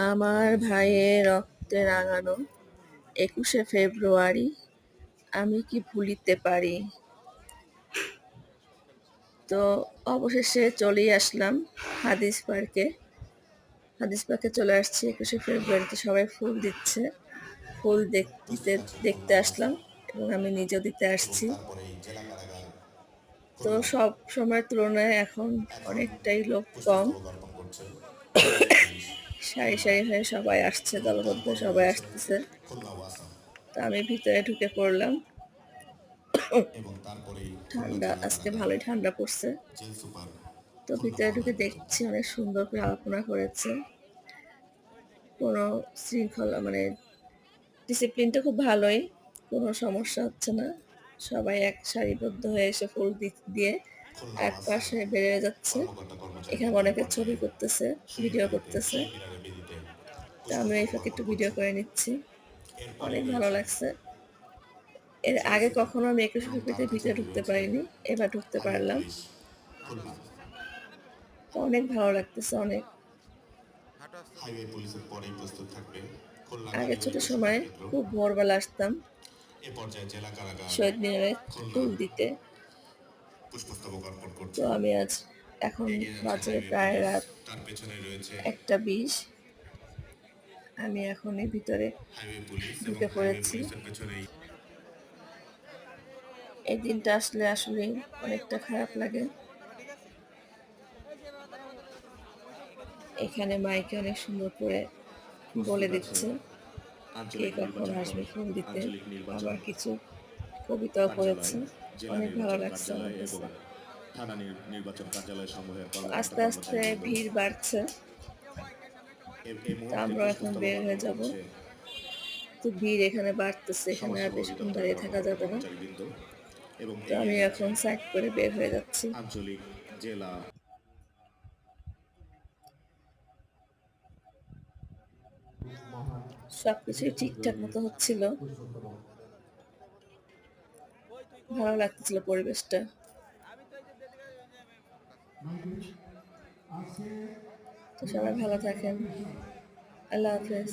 আমার ভাইয়ের রক্তে রাঙানো ২১শে ফেব্রুয়ারি আমি কি ভুলিতে পারি। তো অবশেষে চলেই আসলাম হাদিস পার্কে। হাদিস পার্কে চলে আসছি ২১শে ফেব্রুয়ারিতে, সবাই ফুল দিচ্ছে। ফুল দেখতে আসলাম এবং আমি নিজেও দিতে আসছি। তো সব সময়ের তুলনায় এখন অনেকটাই লোক কম। সারি সারি হয়ে সবাই আসছে, দলবদ্ধ সবাই আসতেছে। তো আমি ভিতরে ঢুকে পড়লাম। ঠান্ডা, আজকে ভালোই ঠান্ডা পড়ছে। তো ভিতরে ঢুকে দেখছি অনেক সুন্দর করে আলপনা করেছে। কোনো শৃঙ্খলা মানে ডিসিপ্লিনটা খুব ভালোই, কোনো সমস্যা হচ্ছে না। সবাই এক সারিবদ্ধ হয়ে এসে ফুল দিয়ে এক পাশে বেরিয়ে যাচ্ছে। এখানে অনেকে ছবি করতেছে, ভিডিও করতেছে। তা আমি এই ফাঁকে একটু ভিডিও করে নিচ্ছি। অনেক ভালো লাগছে। এর আগে কখনো আমি ২১শে ফেব্রুয়ারিতে ভিতরে ঢুকতে পারিনি, এবার ঢুকতে পারলাম। অনেক ভালো লাগতেছে, অনেক। আগে ছোট সময় খুব ভোরবেলা আসতাম শহীদ মিনারে ফুল দিতে। তো আমি এখন বাজে প্রায় রাত ১টা ২০। আমি এখনই ভিতরে ঢুকে পড়েছি। এই দিনটা আসলে অনেকটা খারাপ লাগে। এখানে মাইকে অনেক সুন্দর করে বলে দিচ্ছে কে কখন আসবে ফুল দিতে। আবার কিছু কবিতাও পড়েছে, অনেক ভালো লাগছে আমার কাছে। আস্তে আস্তে ভিড় বাড়ছে, তা আমরা এখন বের হয়ে যাব। তো ভিড় এখানে বাড়তেছে, এখানে আর বেশিক্ষণ দাঁড়িয়ে থাকা যাবে না। তো আমি এখন সাইড করে বের হয়ে যাচ্ছি। সবকিছুই ঠিকঠাক মতো হচ্ছিল, ভালো লাগতেছিল পরিবেশটা। তো সবাই ভালো থাকেন, আল্লাহ হাফেজ।